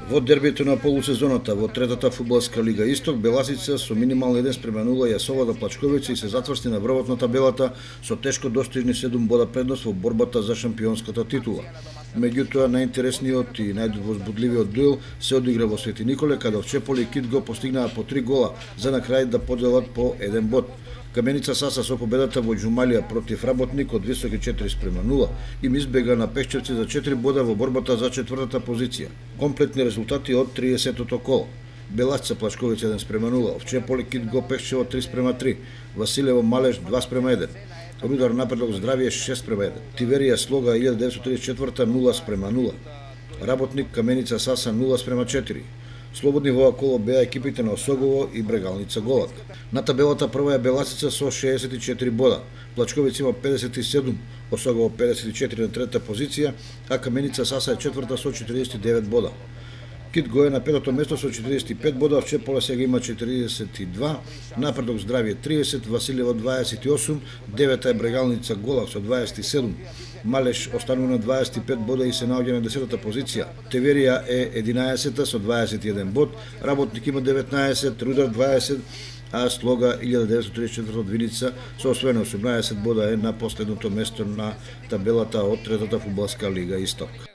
Во дербито на полусезоната во третата фудбалска лига Исток, Беласица со минимално 1:0 ја совлада Плачковица и се затврсти на врвот на табелата со тешко достижни 7 бода предност во борбата за шампионската титула. Меѓутоа, најинтересниот и највозбудливиот дуел се одигра во Свети Николе, каде Овчеполи и Кит го постигнаа по 3 гола за на крај да поделат по 1 бод. Каменица Саса со победата во Џумалија против Работник од високи 4:0 им избега на Пешчевци за 4 бода во борбата за четвртата позиција. Комплетни резултати од 30-тото коло. Беласица Плачковица 1:0, Овчеполи Кит го Пешчево 3:3, Василево Малеш 2:1. Рудар Напредок Здравје 6:1. Тиверија Слога 1934 0:0. Работник Каменица Саса 0:4. Слободни во ова коло беа екипите на Осогово и Брегалница Голат. На табелата прва е Беласица со 64 бода. Плачковица има 57, Осогово 54 на трета позиција, а Каменица Саса е четврта со 49 бода. Кит го е на петото место со 45 бода, Овчеполе сега има 42, Напредок Здравје 30, Василево 28, девета е Брегалница Голак со 27, Малеш останува на 25 бода и се наоѓа на 10-та позиција. Теверија е 11-та со 21 бод, Работник има 19, Рудар 20, а Слога 1934 од Виница со освоено 18 бода е на последното место на табелата од третата фудбалска лига Исток.